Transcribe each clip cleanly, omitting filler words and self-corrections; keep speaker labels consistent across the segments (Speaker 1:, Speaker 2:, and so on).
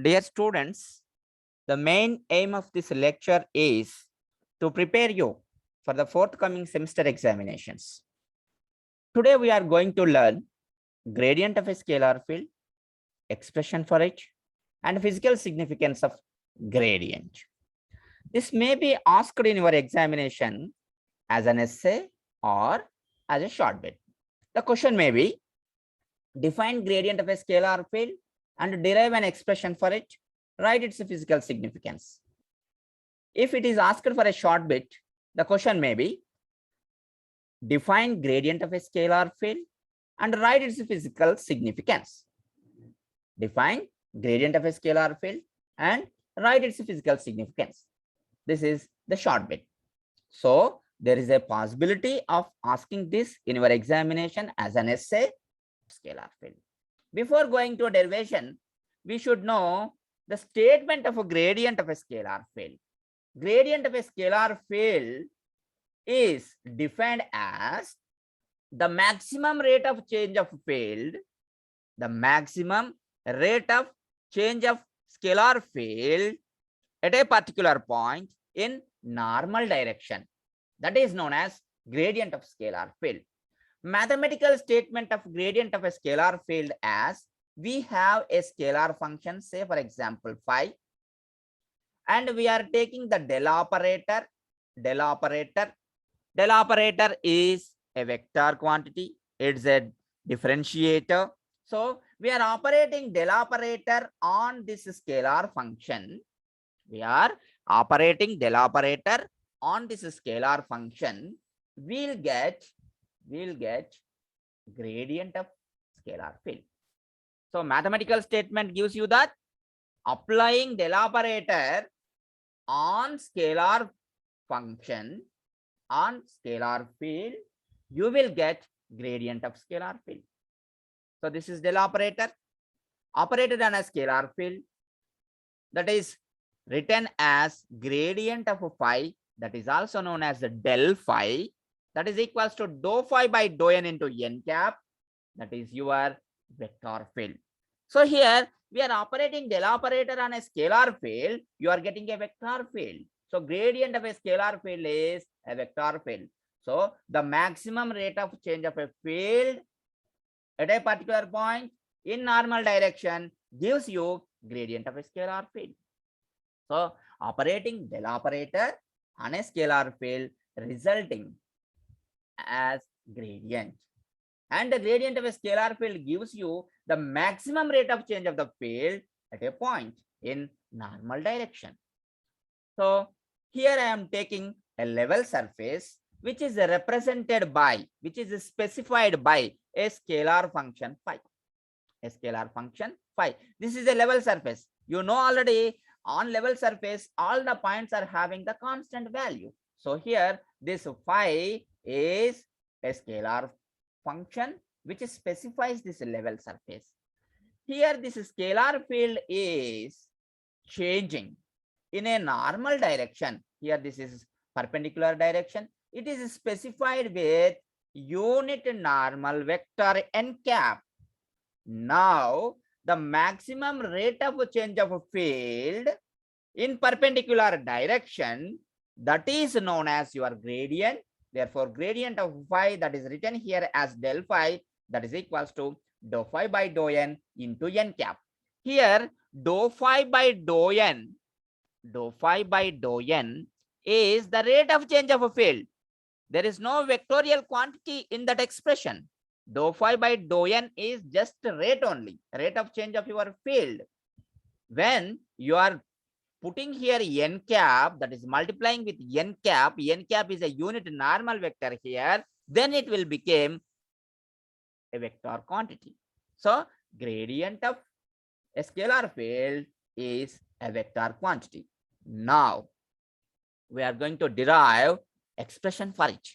Speaker 1: Dear students, the main aim of this lecture is to prepare you for the forthcoming semester examinations. Today we are going to learn gradient of a scalar field, expression for it, and physical significance of gradient. This may be asked in your examination as an essay or as a short bit. The question may be, define gradient of a scalar field and derive an expression for it, write its physical significance. If it is asked for a short bit, the question may be, define gradient of a scalar field and write its physical significance. Define gradient of a scalar field and write its physical significance. This is the short bit. So there is a possibility of asking this in your examination as an essay, scalar field. Before going to a derivation, we should know the statement of a gradient of a scalar field. Gradient of a scalar field is defined as the maximum rate of change of field, the maximum rate of change of scalar field at a particular point in normal direction. That is known as gradient of scalar field. Mathematical statement of gradient of a scalar field as we have a scalar function, say for example phi, and we are taking the del operator. Del operator is a vector quantity. It's a differentiator. So we are operating del operator on this scalar function. We are operating del operator on this scalar function. We'll get gradient of scalar field. So mathematical statement gives you that applying del operator on scalar function, on scalar field, you will get gradient of scalar field. So this is del operator operated on a scalar field, that is written as gradient of phi, that is also known as the del phi, that is equals to dou phi by dou n into n cap, that is your vector field. So here we are operating del operator on a scalar field, you are getting a vector field. So gradient of a scalar field is a vector field. So the maximum rate of change of a field at a particular point in normal direction gives you gradient of a scalar field. So operating del operator on a scalar field resulting as gradient. And the gradient of a scalar field gives you the maximum rate of change of the field at a point in normal direction. So here I am taking a level surface which is represented by, which is specified by a scalar function phi. A scalar function phi. This is a level surface. You know already on level surface, all the points are having the constant value. So here this phi is a scalar function which specifies this level surface. Here this scalar field is changing in a normal direction. Here this is perpendicular direction. It is specified with unit normal vector n cap. Now the maximum rate of change of a field in perpendicular direction, that is known as your gradient. Therefore gradient of phi, that is written here as del phi, that is equals to dou phi by dou n into n cap. Here dou phi by dou n is the rate of change of a field. There is no vectorial quantity in that expression. Dou phi by dou n is just rate only, rate of change of your field. When you are putting here n cap, that is multiplying with n cap is a unit normal vector here, then it will become a vector quantity. So gradient of a scalar field is a vector quantity. Now we are going to derive expression for it.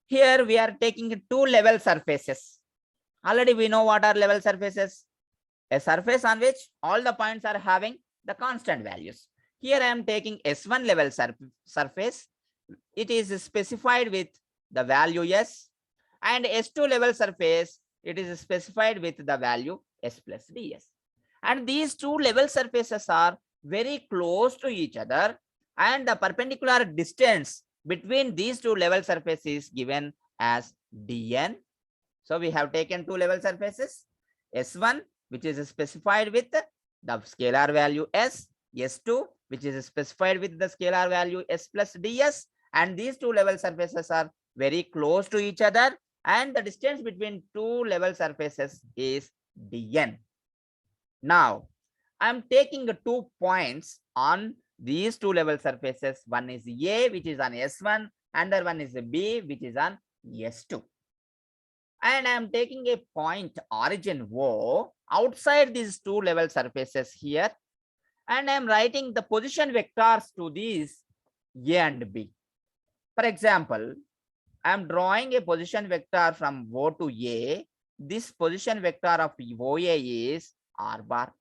Speaker 1: Here we are taking two level surfaces. Already we know what are level surfaces. A surface on which all the points are having the constant values. Here I am taking S1 level surface. It is specified with the value S, and S2 level surface, it is specified with the value S plus ds. And these two level surfaces are very close to each other, and the perpendicular distance between these two level surfaces is given as dn. So we have taken two level surfaces, S1, which is specified with the scalar value S, S2, which is specified with the scalar value S plus ds, and these two level surfaces are very close to each other, and the distance between two level surfaces is dn. Now, I'm taking 2 points on these two level surfaces. One is A, which is on S1, and the one is B, which is on S2. And I'm taking a point origin O outside these two level surfaces here, and I'm writing the position vectors to these A and B. For example, I'm drawing a position vector from O to A. This position vector of OA is R bar.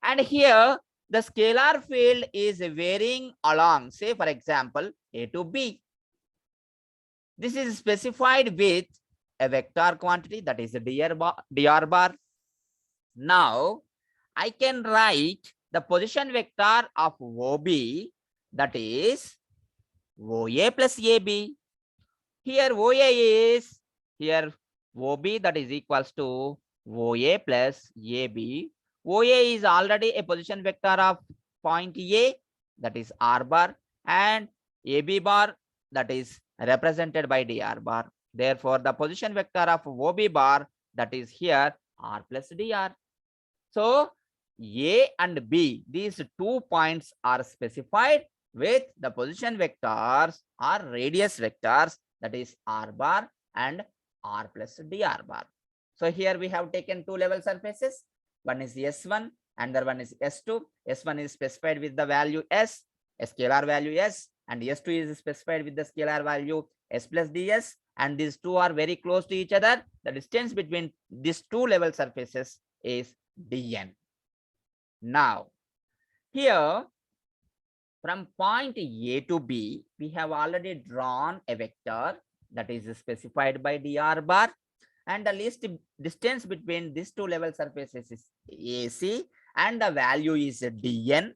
Speaker 1: And here the scalar field is varying along, say for example, A to B. This is specified with a vector quantity, that is dr bar. Now I can write the position vector of OB, that is OA plus AB. Here OA is, here OB, that is equals to OA plus AB. OA is already a position vector of point A, that is R bar, and AB bar, that is represented by dr bar. Therefore, the position vector of OB bar, that is here R plus dr. So A and B, these 2 points are specified with the position vectors or radius vectors, that is R bar and R plus dr bar. So here we have taken two level surfaces. One is S1 and the one is S2. S1 is specified with the value S, a scalar value S, and S2 is specified with the scalar value S plus ds, and these two are very close to each other. The distance between these two level surfaces is dn. Now, here from point A to B, we have already drawn a vector that is specified by dr bar, and the least distance between these two level surfaces is AC, and the value is dn.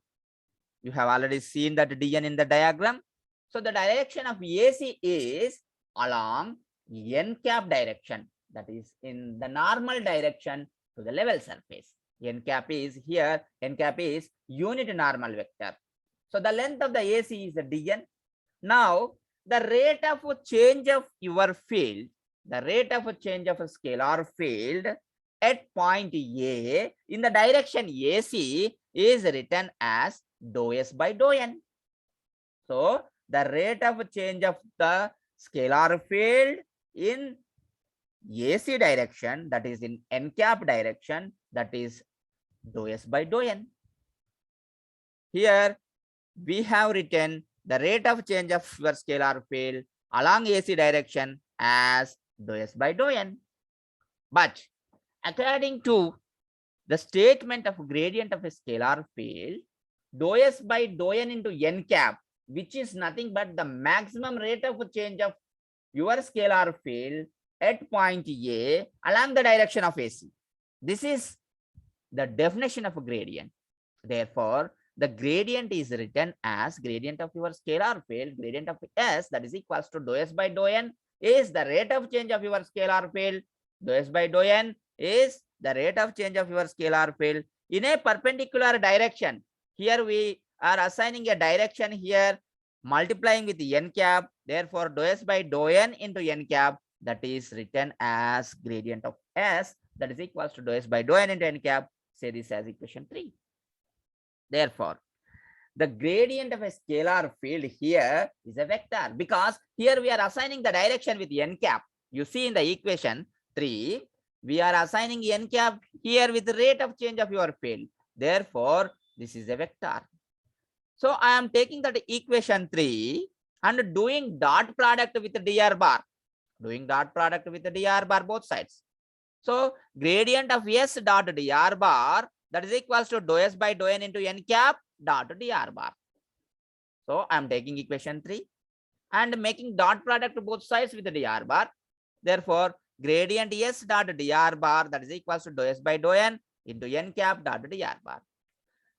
Speaker 1: You have already seen that dn in the diagram. So the direction of AC is along n cap direction, that is in the normal direction to the level surface. N cap is here, n cap is unit normal vector. So the length of the AC is dn. Now the rate of change of your field, the rate of change of a scalar field at point A in the direction AC is written as dou S by dou n. So the rate of change of the scalar field in AC direction, that is in n cap direction, that is dou S by dou n. Here we have written the rate of change of your scalar field along AC direction as dou S by dou n. But according to the statement of gradient of a scalar field, dou S by dou n into n cap, which is nothing but the maximum rate of change of your scalar field at point A along the direction of AC. This is the definition of a gradient. Therefore, the gradient is written as gradient of your scalar field, gradient of S, that is equals to dou S by dou n is the rate of change of your scalar field. Dou S by dou n is the rate of change of your scalar field in a perpendicular direction. Here we are assigning a direction here, multiplying with n cap. Therefore, dou S by dou n into n cap, that is written as gradient of S, that is equals to dou S by dou n into n cap. Say this as equation 3. Therefore, the gradient of a scalar field here is a vector, because here we are assigning the direction with n cap. You see in the equation 3, we are assigning n cap here with the rate of change of your field. Therefore, this is a vector. So I am taking that equation 3 and doing dot product with the dr bar. Doing dot product with the dr bar both sides. So gradient of S dot dr bar, that is equals to dou S by dou n into n cap dot dr bar. So I am taking equation 3 and making dot product both sides with the dr bar. Therefore, gradient S dot dr bar, that is equals to dou S by dou n into n cap dot dr bar.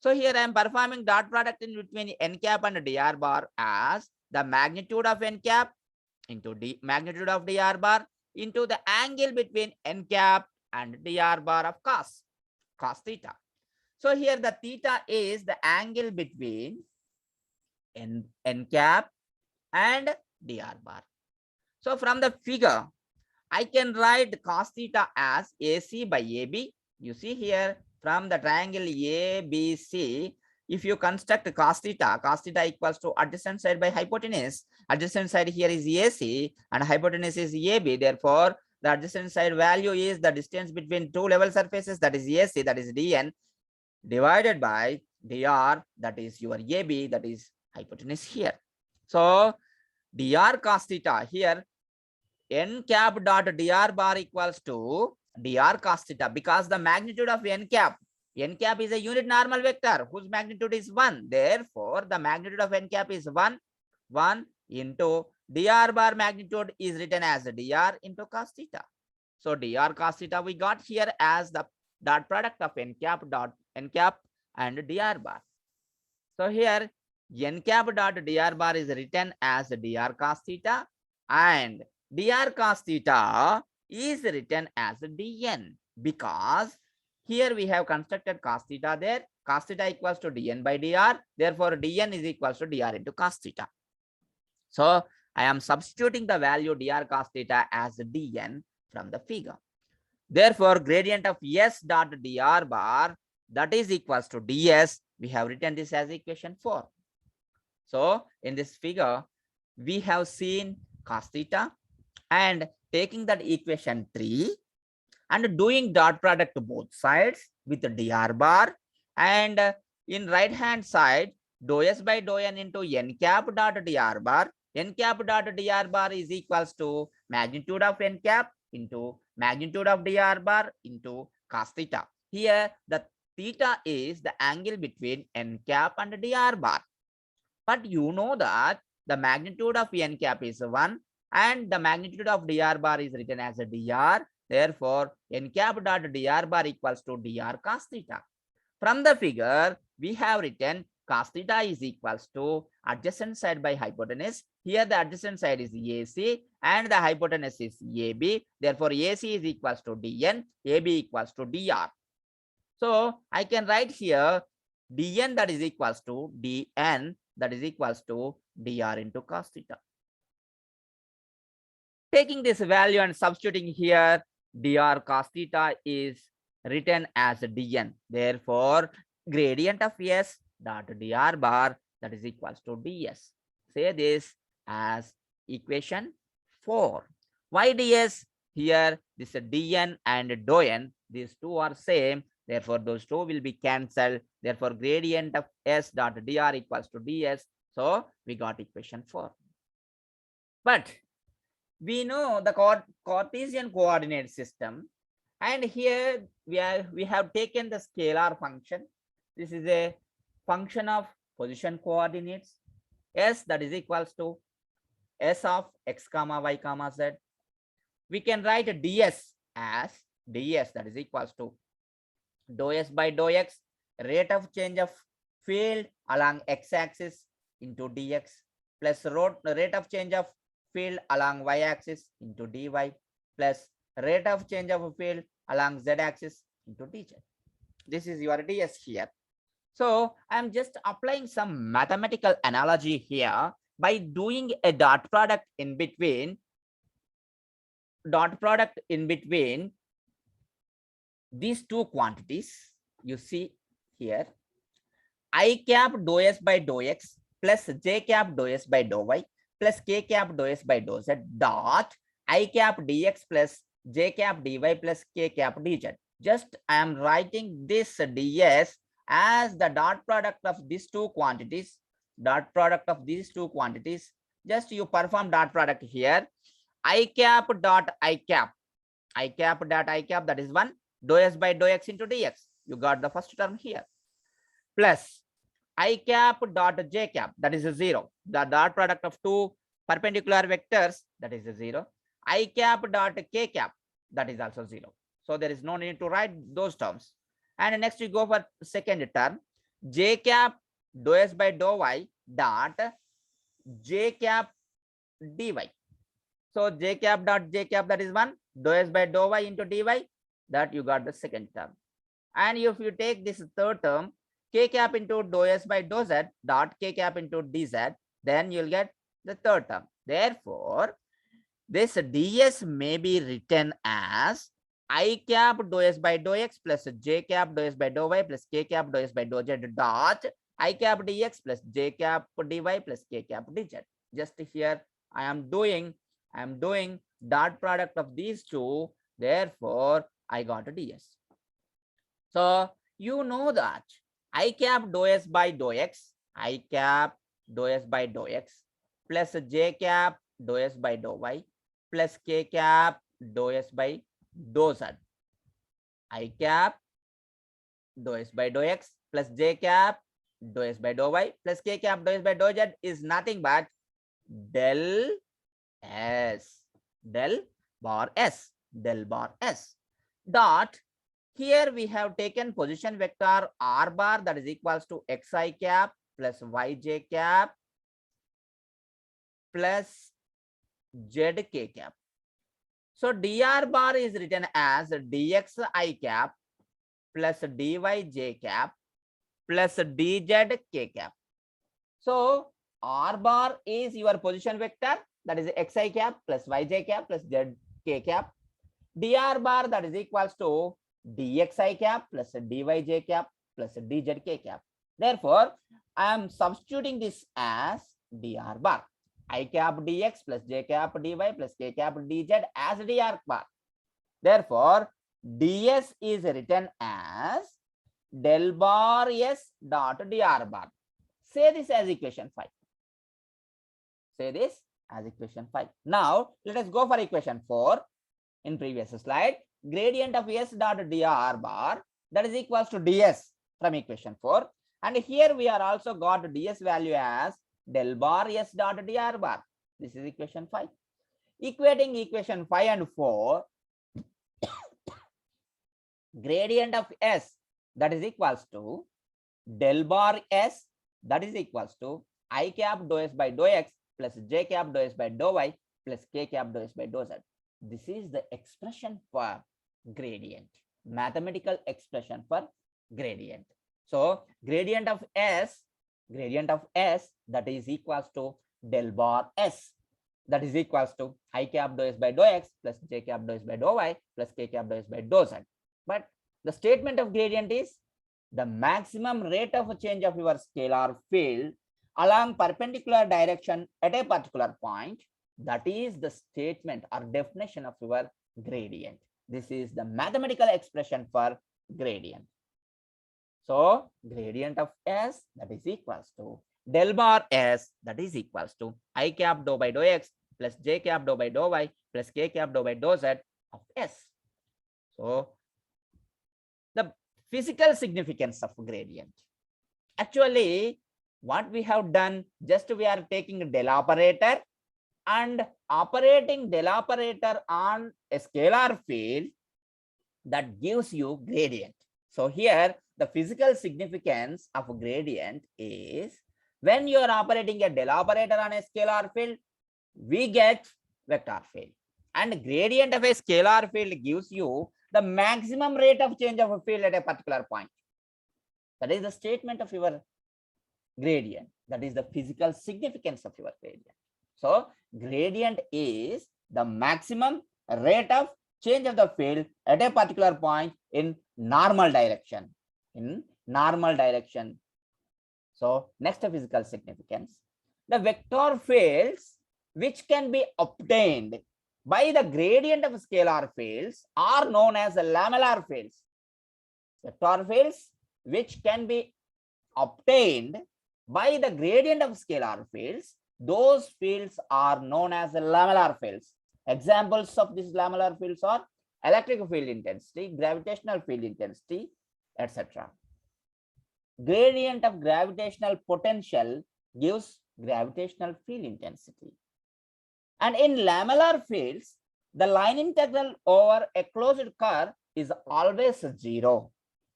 Speaker 1: So here I am performing dot product in between n cap and dr bar as the magnitude of n cap into magnitude of dr bar into the angle between n cap and dr bar of cos theta. So here the theta is the angle between n cap and dr bar. So from the figure, I can write cos theta as AC by AB. You see here from the triangle ABC, if you construct cos theta equals to adjacent side by hypotenuse. Adjacent side here is AC and hypotenuse is AB. Therefore, the adjacent side value is the distance between two level surfaces, that is AC, that is dn, divided by dr, that is your AB, that is hypotenuse here. So dr cos theta here, n cap dot dr bar equals to dr cos theta, because the magnitude of n cap is a unit normal vector whose magnitude is 1. Therefore, the magnitude of n cap is 1 into dr bar magnitude is written as dr into cos theta. So dr cos theta we got here as the dot product of n cap and dr bar. So here n cap dot dr bar is written as dr cos theta and dr cos theta is written as dn, because here we have constructed cos theta there. Cos theta equals to dn by dr. Therefore, dn is equals to dr into cos theta. So I am substituting the value dr cos theta as dn from the figure. Therefore, gradient of s dot dr bar, that is equals to ds. We have written this as equation 4. So in this figure, we have seen cos theta and taking that equation 3 and doing dot product to both sides with the dr bar, and in right hand side dou s by dou n into n cap dot dr bar. N cap dot dr bar is equals to magnitude of n cap into magnitude of dr bar into cos theta. Here the theta is the angle between n cap and dr bar. But you know that the magnitude of n cap is 1 and the magnitude of dr bar is written as a dr. Therefore, n cap dot dr bar equals to dr cos theta. From the figure, we have written cos theta is equals to adjacent side by hypotenuse. Here the adjacent side is AC and the hypotenuse is AB. Therefore, AC is equals to dn, AB equals to dr. So I can write here dn, that is equals to dn, that is equals to dr into cos theta. Taking this value and substituting here, dr cos theta is written as dn. Therefore, gradient of s dot dr bar, that is equals to ds. Say this as equation 4. Why ds? Here this dn and dou n, these two are same. Therefore, those two will be cancelled. Therefore, gradient of s dot dr equals to ds. So we got equation 4. But we know the Cartesian coordinate system, and here we have taken the scalar function. This is a function of position coordinates. S, that is equals to s of x comma y comma z. We can write ds as ds, that is equals to dou s by dou x, rate of change of field along x-axis into dx, plus rate of change of field along y-axis into dy, plus rate of change of field along z-axis into dz. This is your ds here. So I am just applying some mathematical analogy here by doing a dot product in between these two quantities. You see here, I cap dou s by dou x plus j cap dou s by dou y plus k cap dou s by dou z dot I cap dx plus j cap dy plus k cap dz. Just I am writing this ds as the dot product of these two quantities. Just you perform dot product here. I cap dot I cap, that is 1, dou s by dou x into dx. You got the first term here. Plus I cap dot j cap, that is a 0. The dot product of two perpendicular vectors, that is a 0. I cap dot k cap, that is also 0. So there is no need to write those terms. And next we go for second term, j cap dou s by dou y dot j cap dy. So j cap dot j cap, that is 1, dou s by dou y into dy, that you got the second term. And if you take this third term, k cap into dou s by dou z dot k cap into dz, then you'll get the third term. Therefore, this ds may be written as I cap dou s by dou x plus j cap dou s by dou y plus k cap dou s by dou z dot I cap dx plus j cap dy plus k cap dz. Just here I am doing dot product of these two. Therefore, I got a ds. So you know that I cap dou s by dou x, I cap dou s by dou x plus j cap dou s by dou y plus k cap dou s by dou z. I cap dou s by dou x plus j cap dou s by dou y plus k cap dou s by dou z is nothing but del s, del bar s, del bar s dot. Here we have taken position vector r bar, that is equals to xi cap plus yj cap plus zk cap. So dr bar is written as dxi cap plus dyj cap plus dzk cap. So r bar is your position vector, that is xi cap plus yj cap plus zk cap. Dr bar, that is equals to dxi cap plus dyj cap plus dzk cap. Therefore, I am substituting this as dr bar. I cap dx plus j cap dy plus k cap dz as dr bar. Therefore, ds is written as del bar s dot dr bar. Say this as equation 5. Say this as equation 5. Now, let us go for equation 4. In previous slide, gradient of s dot dr bar, that is equals to ds from equation 4. And here we are also got ds value as del bar s dot dr bar. This is equation 5. Equating equation 5 and 4, gradient of s, that is equals to del bar s, that is equals to I cap dou s by dou x plus j cap dou s by dou y plus k cap dou s by dou z. This is the expression for gradient, mathematical expression for gradient. So gradient of s, that is equals to del bar s, that is equals to I cap dou s by dou x plus j cap dou s by dou y plus k cap dou s by dou z. But the statement of gradient is the maximum rate of change of your scalar field along perpendicular direction at a particular point. That is the statement or definition of your gradient. This is the mathematical expression for gradient. So gradient of s, that is equals to del bar s, that is equals to I cap dou by dou x plus j cap dou by dou y plus k cap dou by dou z of s. So the physical significance of gradient. Actually, what we have done, just we are taking del operator and operating del operator on a scalar field that gives you gradient. So here the physical significance of gradient is when you are operating a del operator on a scalar field, we get vector field, and gradient of a scalar field gives you the maximum rate of change of a field at a particular point. That is the statement of your gradient. That is the physical significance of your gradient. So gradient is the maximum rate of change of the field at a particular point in normal direction. So next physical significance, the vector fields which can be obtained by the gradient of scalar fields are known as the lamellar fields. Vector fields which can be obtained by the gradient of scalar fields, those fields are known as the lamellar fields. Examples of these lamellar fields are electric field intensity, gravitational field intensity, etc. Gradient of gravitational potential gives gravitational field intensity. And in lamellar fields, the line integral over a closed curve is always 0.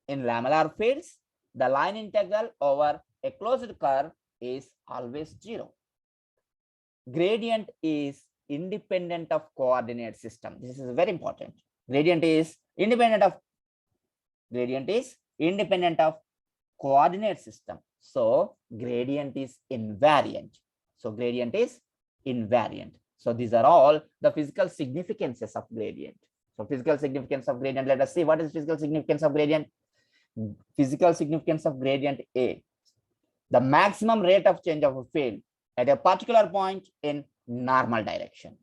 Speaker 1: In lamellar fields, the line integral over a closed curve is always 0. Gradient is independent of coordinate system. This is very important. Gradient is independent of coordinate system. So gradient is invariant. So these are all the physical significances of gradient. So physical significance of gradient. Let us see what is physical significance of gradient. Physical significance of gradient A. The maximum rate of change of a field at a particular point in normal direction.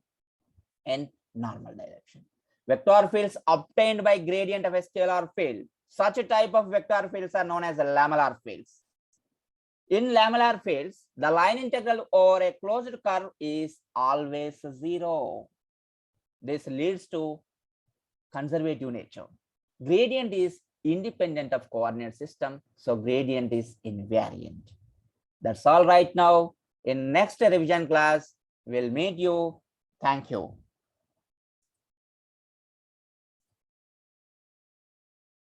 Speaker 1: Vector fields obtained by gradient of a scalar field. Such a type of vector fields are known as lamellar fields. In lamellar fields, the line integral over a closed curve is always 0. This leads to conservative nature. Gradient is independent of coordinate system, so gradient is invariant. That's all right now. In next revision class, we'll meet you. Thank you.